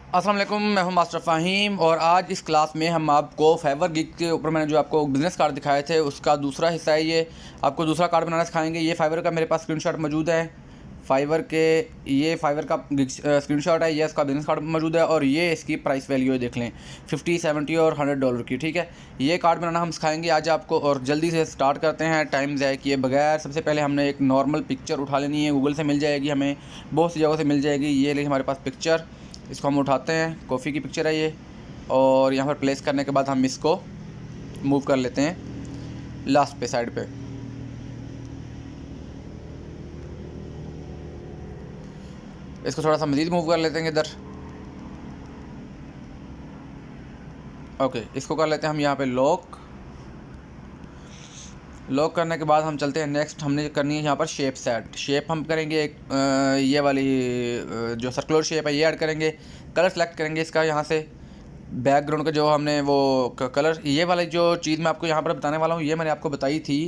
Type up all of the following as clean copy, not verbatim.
अस्सलाम वालेकुम, मैं हूं मास्टर फ़हीम और आज इस क्लास में हम आपको फाइवर गिग के ऊपर मैंने जो आपको बिज़नेस कार्ड दिखाए थे उसका दूसरा हिस्सा है। ये आपको दूसरा कार्ड बनाना सिखाएंगे। ये फाइवर का मेरे पास स्क्रीनशॉट मौजूद है। फाइवर का स्क्रीनशॉट है, ये इसका बिज़नेस कार्ड मौजूद है और ये इसकी प्राइस वैल्यू है, देख लें 50, 70 और $100 की। ठीक है, ये कार्ड बनाना हम सिखाएंगे आज आपको और जल्दी से स्टार्ट करते हैं टाइम ज़ाया किए बगैर। सबसे पहले हमने एक नॉर्मल पिक्चर उठा लेनी है, गूगल से मिल जाएगी, हमें बहुत सी जगहों से मिल जाएगी। ये लेकिन हमारे पास पिक्चर, इसको हम उठाते हैं, कॉफ़ी की पिक्चर है ये, और यहाँ पर प्लेस करने के बाद हम इसको मूव कर लेते हैं लास्ट पे साइड पे। इसको थोड़ा सा मज़ीद मूव कर लेते हैं इधर। ओके, इसको कर लेते हैं हम यहाँ पे लॉक करने के बाद हम चलते हैं नेक्स्ट। हमने करनी है यहाँ पर शेप सेट। शेप हम करेंगे एक ये वाली जो सर्कुलर शेप है ये ऐड करेंगे। कलर सेलेक्ट करेंगे इसका, यहाँ से बैकग्राउंड का जो हमने वो कलर, ये वाली जो चीज़ मैं आपको यहाँ पर बताने वाला हूँ ये मैंने आपको बताई थी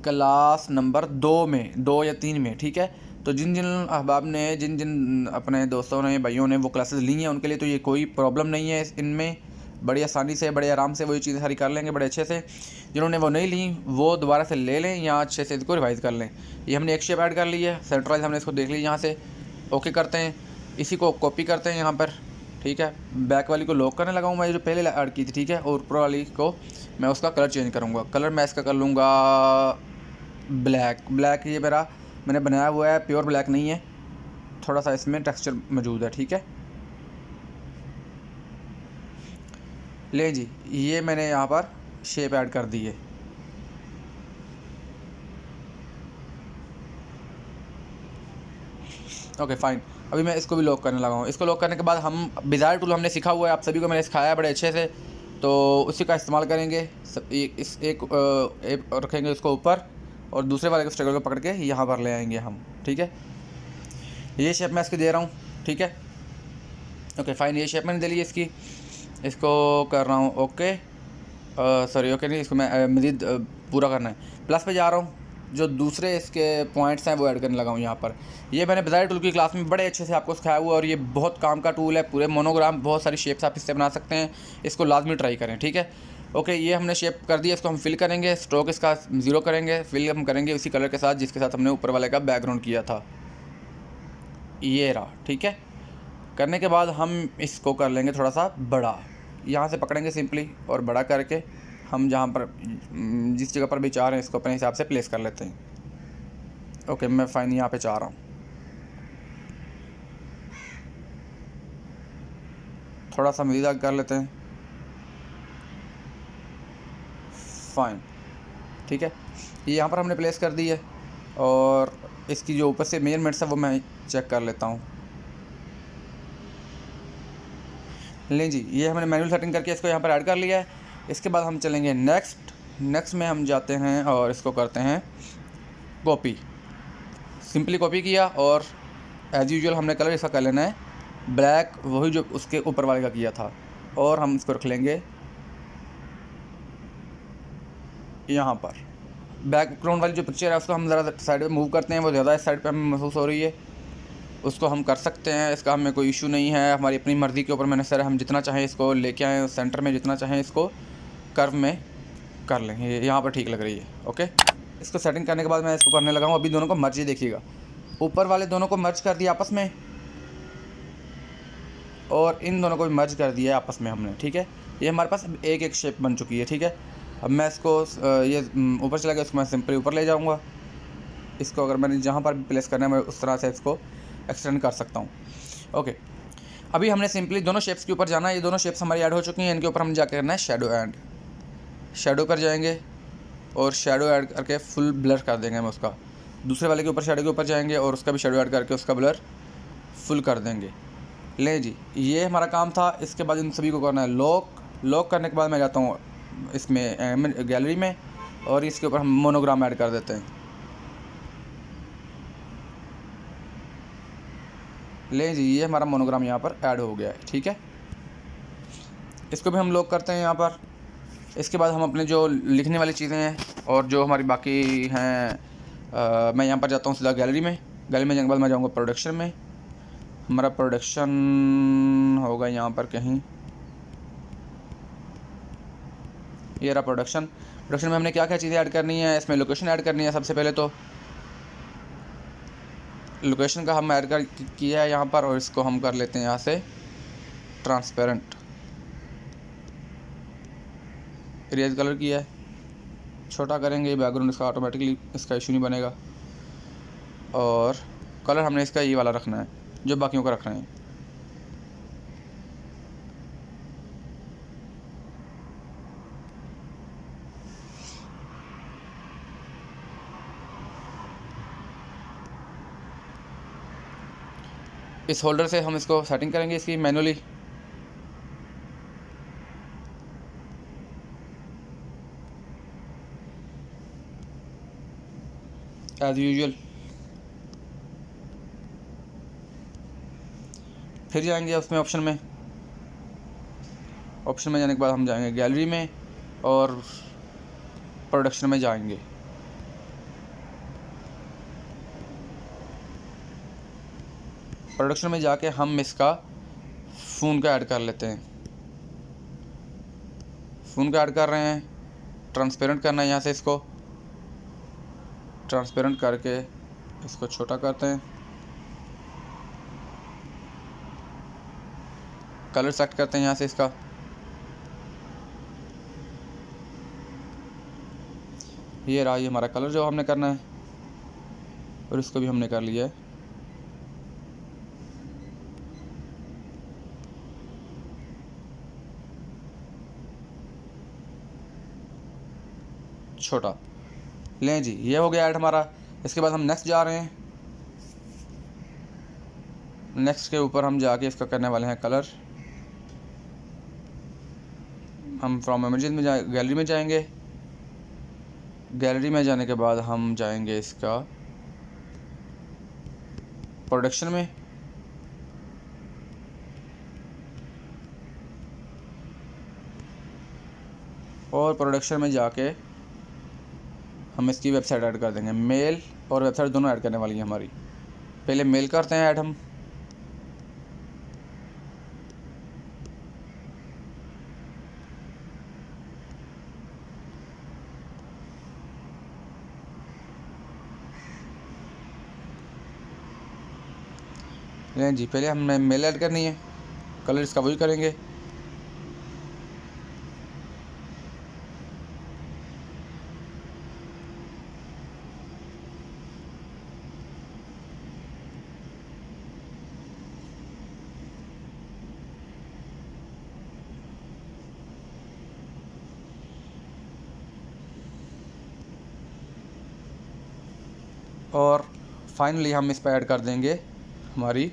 क्लास नंबर 2 या 3 में। ठीक है, तो जिन जिन अहबाब ने, जिन जिन अपने दोस्तों ने, भाइयों ने वो क्लासेस ली हैं उनके लिए तो ये कोई प्रॉब्लम नहीं है। इनमें बड़ी आसानी से, बड़े आराम से वो ये चीज़ें सारी कर लेंगे बड़े अच्छे से। जिन्होंने वो नहीं ली वो दोबारा से ले लें या अच्छे से इसको रिवाइज़ कर लें। ये हमने एक शेप ऐड कर ली है, सेंट्राइज हमने इसको देख ली यहाँ से। ओके करते हैं, इसी को कॉपी करते हैं यहाँ पर। ठीक है, बैक वाली को लॉक करने लगा हूँ मैं जो पहले ऐड की थी। ठीक है, और ऊपर वाली को मैं उसका कलर चेंज करूँगा। कलर मैं इसका कर लूँगा ब्लैक। ये मैंने बनाया हुआ है, प्योर ब्लैक नहीं है, थोड़ा सा इसमें टेक्सचर मौजूद है। ठीक है, ले जी, ये मैंने यहाँ पर शेप ऐड कर दी है। ओके फाइन, अभी मैं इसको भी लॉक करने लगा हूँ। इसको लॉक करने के बाद हम बेज़ायर टूल हमने सीखा हुआ है, आप सभी को मैंने सिखाया है बड़े अच्छे से, तो उसी का इस्तेमाल करेंगे। एक रखेंगे उसको ऊपर और दूसरे वाले को स्ट्रगल को पकड़ के यहाँ पर ले आएंगे हम। ठीक है, ये शेप मैं इसकी दे रहा हूँ। ठीक है, ओके फाइन, ये शेप मैंने दे ली इसकी। इसको कर रहा हूँ ओके, सॉरी ओके नहीं, इसको मैं मज़ीद पूरा करना है। प्लस पे जा रहा हूँ, जो दूसरे इसके पॉइंट्स हैं वो ऐड करने लगा हूँ यहाँ पर। ये मैंने बेज़ायर टूल की क्लास में बड़े अच्छे से आपको सिखाया हुआ है और ये बहुत काम का टूल है। पूरे मोनोग्राम, बहुत सारी शेप्स आप इससे बना सकते हैं, इसको लाजमी ट्राई करें। ठीक है, ओके, ये हमने शेप कर दिया, इसको हम फिल करेंगे। स्ट्रोक इसका 0 करेंगे, फिल हम करेंगे उसी कलर के साथ जिसके साथ हमने ऊपर वाले का बैकग्राउंड किया था, ये रहा। ठीक है, करने के बाद हम इसको कर लेंगे थोड़ा सा बड़ा, यहाँ से पकड़ेंगे सिंपली और बड़ा करके हम जहाँ पर जिस जगह पर भी चाह रहे हैं इसको अपने हिसाब से प्लेस कर लेते हैं। ओके, मैं फाइन यहाँ पे चाह रहा हूँ, थोड़ा सा मज़ीद आगे कर लेते हैं। फाइन, ठीक है, ये यहाँ पर हमने प्लेस कर दी है और इसकी जो ऊपर से मेजरमेंट्स है वो मैं चेक कर लेता हूँ। लें जी, ये हमने मैनुअल सेटिंग करके इसको यहाँ पर ऐड कर लिया है। इसके बाद हम चलेंगे नेक्स्ट में हम जाते हैं और इसको करते हैं कॉपी। सिंपली कॉपी किया और एज़ यूजुअल हमने कलर इसका कर लेना है ब्लैक, वही जो उसके ऊपर वाले का किया था, और हम इसको रख लेंगे यहाँ पर। बैकग्राउंड वाली जो पिक्चर है उसको हम ज़रा साइड पे मूव करते हैं, वो ज़्यादा इस साइड पे हमें महसूस हो रही है, उसको हम कर सकते हैं, इसका हमें कोई इशू नहीं है। हमारी अपनी मर्ज़ी के ऊपर मैंने सर, हम जितना चाहें इसको लेके आएँ सेंटर में, जितना चाहें इसको कर्व में कर लें। ये यहाँ पर ठीक लग रही है। ओके, इसको सेटिंग करने के बाद मैं इसको करने लगा हूँ। अभी दोनों को मर्ज, देखिएगा ऊपर वाले दोनों को मर्ज कर दिया आपस में और इन दोनों को भी मर्ज कर दिया आपस में हमने। ठीक है, ये हमारे पास एक शेप बन चुकी है। ठीक है, अब मैं इसको ये ऊपर चला गया, उसको मैं सिंपली ऊपर ले जाऊँगा। इसको अगर मैंने जहाँ पर भी प्लेस करना है मैं उस तरह से इसको एक्सटेंड कर सकता हूँ। ओके, अभी हमने सिंपली दोनों शेप्स के ऊपर जाना है। ये दोनों शेप्स हमारी ऐड हो चुकी हैं, इनके ऊपर हम जाकर करना है शेडो पर जाएंगे और शेडो ऐड करके फुल ब्लर कर देंगे हम उसका। दूसरे वाले के ऊपर शेडो के ऊपर जाएंगे और उसका भी शेडो ऐड करके उसका ब्लर फुल कर देंगे। ले जी, ये हमारा काम था। इसके बाद इन सभी को करना है लॉक करने के बाद मैं जाता हूँ इसमें गैलरी में और इसके ऊपर हम मोनोग्राम ऐड कर देते हैं। ले जी, ये हमारा मोनोग्राम यहाँ पर ऐड हो गया है। ठीक है, इसको भी हम लॉक करते हैं यहाँ पर। इसके बाद हम अपने जो लिखने वाली चीज़ें हैं और जो हमारी बाकी हैं, मैं यहाँ पर जाता हूँ सीधा गैलरी में जाने के बाद मैं जाऊँगा प्रोडक्शन में। हमारा प्रोडक्शन होगा होगा यहाँ पर कहीं। ये रहा प्रोडक्शन। प्रोडक्शन में हमने क्या क्या चीज़ें ऐड करनी है, इसमें लोकेशन ऐड करनी है। सबसे पहले तो लोकेशन का हम ऐड कर किया है यहाँ पर, और इसको हम कर लेते हैं यहाँ से ट्रांसपेरेंट। इरेज कलर किया है, छोटा करेंगे, बैकग्राउंड इसका ऑटोमेटिकली इसका इशू नहीं बनेगा। और कलर हमने इसका ये वाला रखना है जो बाकियों का रख रहे हैं। इस होल्डर से हम इसको सेटिंग करेंगे इसकी मैनुअली। एज यूजुअल फिर जाएंगे उसमें ऑप्शन में जाने के बाद हम जाएंगे गैलरी में और प्रोडक्शन में जाएंगे। प्रोडक्शन में जाके हम इसका फ़ोन का ऐड कर लेते हैं। फ़ोन का ऐड कर रहे हैं, ट्रांसपेरेंट करना है यहाँ से, इसको ट्रांसपेरेंट करके इसको छोटा करते हैं। कलर सेलेक्ट करते हैं यहाँ से इसका। ये रहा, ये हमारा कलर जो हमने करना है, और इसको भी हमने कर लिया है। छोटा लें जी, ये हो गया ऐड हमारा। इसके बाद हम नेक्स्ट जा रहे हैं। नेक्स्ट के ऊपर हम जाके इसका करने वाले हैं कलर। हम फ्रॉम इमेजेस में गैलरी में जाएंगे। गैलरी में जाने के बाद हम जाएंगे इसका प्रोडक्शन में। और प्रोडक्शन में जाके हम इसकी वेबसाइट ऐड कर देंगे। मेल और वेबसाइट दोनों ऐड करने वाली है हमारी। पहले मेल करते हैं ऐड हम। लें जी, पहले हमें मेल ऐड करनी है। कलर इसका वही करेंगे। और फाइनली हम इस पर ऐड कर देंगे हमारी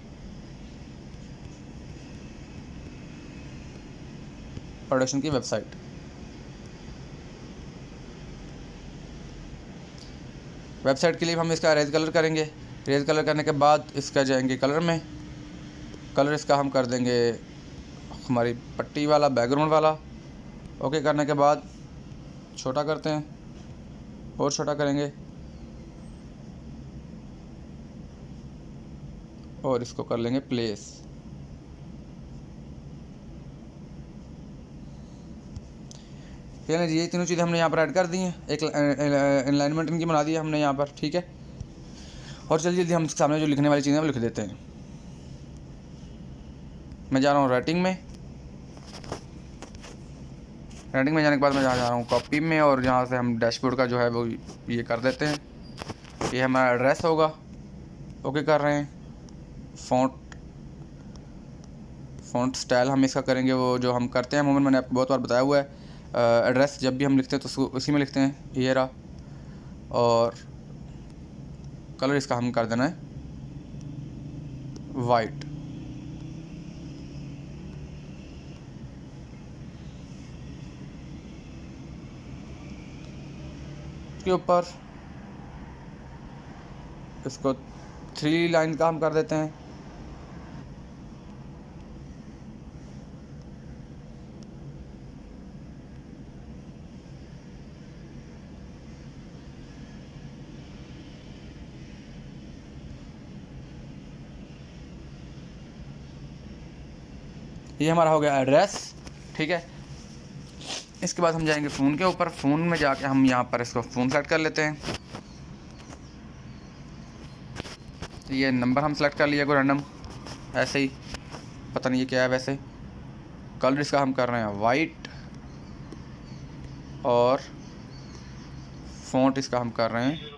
प्रोडक्शन की वेबसाइट। वेबसाइट के लिए हम इसका रेज कलर करेंगे। रेज कलर करने के बाद इसका जाएंगे कलर में। कलर इसका हम कर देंगे हमारी पट्टी वाला, बैकग्राउंड वाला। ओके करने के बाद छोटा करते हैं और छोटा करेंगे, और इसको कर लेंगे प्लेस। ये तीनों चीज़ें हमने यहाँ पर ऐड कर दी हैं। एक अलाइनमेंट इनकी बना दी है हमने यहाँ पर, ठीक है। और जल्दी जल्दी हम सामने जो लिखने वाली चीज़ें वो लिख देते हैं। मैं जा रहा हूँ राइटिंग में। राइटिंग में जाने के बाद मैं जा रहा हूँ कॉपी में, और यहाँ से हम डैशबोर्ड का जो है वो ये कर देते हैं। ये हमारा एड्रेस होगा। ओके कर रहे हैं। फ़ॉन्ट स्टाइल हम इसका करेंगे वो जो हम करते हैं। मैंने आपको बहुत बार बताया हुआ है, एड्रेस जब भी हम लिखते हैं तो उसको उसी में लिखते हैं। ये रहा। और कलर इसका हम कर देना है वाइट। के ऊपर इसको 3 लाइन का हम कर देते हैं। ये हमारा हो गया एड्रेस, ठीक है। इसके बाद हम जाएंगे फ़ोन के ऊपर। फ़ोन में जाके हम यहाँ पर इसको फ़ोन सेलेक्ट कर लेते हैं। ये नंबर हम सेलेक्ट कर लिया कोई रैंडम ऐसे ही, पता नहीं ये क्या है वैसे। कलर इसका हम कर रहे हैं वाइट और फ़ॉन्ट इसका हम कर रहे हैं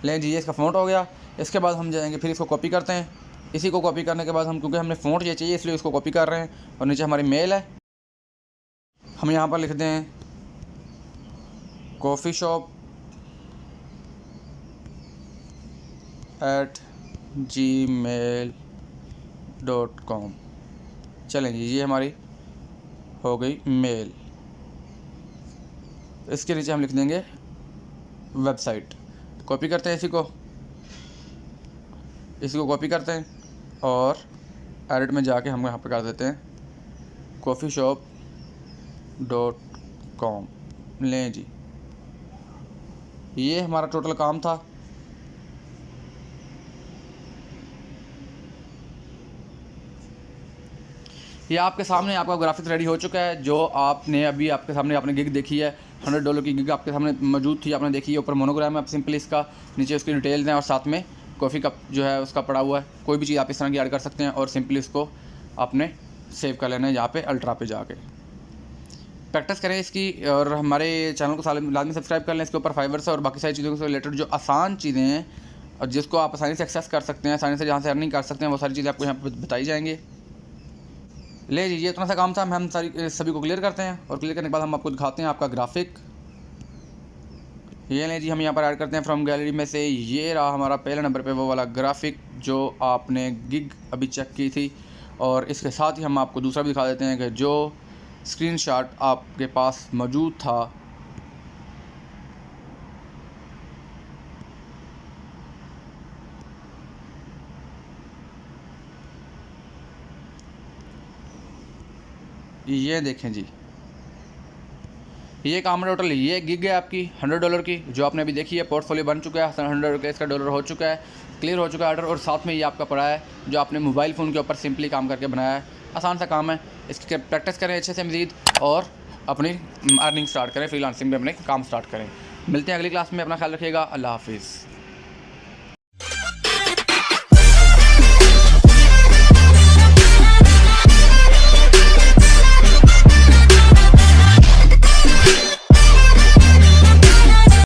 लें जी, ये इसका फ़ॉन्ट हो गया। इसके बाद हम जाएंगे फिर इसको कॉपी करते हैं। इसी को कॉपी करने के बाद हम, क्योंकि हमने फ़ॉन्ट ये चाहिए इसलिए इसको कॉपी कर रहे हैं, और नीचे हमारी मेल है। हम यहाँ पर लिख दें coffeeshop@gmail.com। चलें जी, ये हमारी हो गई मेल। इसके नीचे हम लिख देंगे वेबसाइट। कॉपी करते हैं इसी को कॉपी करते हैं और एडिट में जाके हम यहाँ पे कर देते हैं coffeeshop.com। लें जी, ये हमारा टोटल काम था। ये आपके सामने आपका ग्राफिक्स रेडी हो चुका है। जो आपने अभी आपके सामने आपने गिग देखी है, $100 की गिग आपके सामने मौजूद थी, आपने देखी है। ऊपर मोनोग्राम है, आप सिंपली इसका नीचे उसकी डिटेल दें और साथ में कॉफ़ी कप जो है उसका पड़ा हुआ है। कोई भी चीज़ आप इस तरह की ऐड कर सकते हैं और सिंपली इसको आपने सेव कर लेना है यहाँ पे अल्ट्रा पे जाके। प्रैक्टिस करें इसकी, और हमारे चैनल को लाजमी सब्सक्राइब कर लें। इसके ऊपर फाइबर से और बाकी सारी चीज़ों से रिलेटेड जो आसान चीज़ें हैं और जिसको आप आसानी से एक्सेस कर सकते हैं, आसानी से जहाँ से अर्निंग कर सकते हैं, वो सारी चीज़ें आपको यहाँ पर बताई जाएंगी। ले जी, ये इतना सा काम था। हम सभी को क्लियर करते हैं और क्लियर करने के बाद हम आपको दिखाते हैं आपका ग्राफिक। ये लें जी, हम यहाँ पर ऐड करते हैं फ्रॉम गैलरी में से। ये रहा हमारा पहले नंबर पे वो वाला ग्राफिक जो आपने गिग अभी चेक की थी, और इसके साथ ही हम आपको दूसरा भी दिखा देते हैं कि जो स्क्रीनशॉट आपके पास मौजूद था ये देखें जी। ये काम टोटल ये गिग है आपकी $100 की, जो आपने अभी देखी है। पोर्टफोलियो बन चुका है, $100 का इसका डॉलर हो चुका है, क्लियर हो चुका है ऑर्डर। और साथ में ये आपका पड़ा है जो आपने मोबाइल फ़ोन के ऊपर सिंपली काम करके बनाया है। आसान सा काम है, इसकी प्रैक्टिस करें अच्छे से मज़ीद और अपनी अर्निंग स्टार्ट करें, फ्रीलांसिंग में अपने काम स्टार्ट करें। मिलते हैं अगली क्लास में, अपना ख्याल रखिएगा। अल्लाह हाफिज़।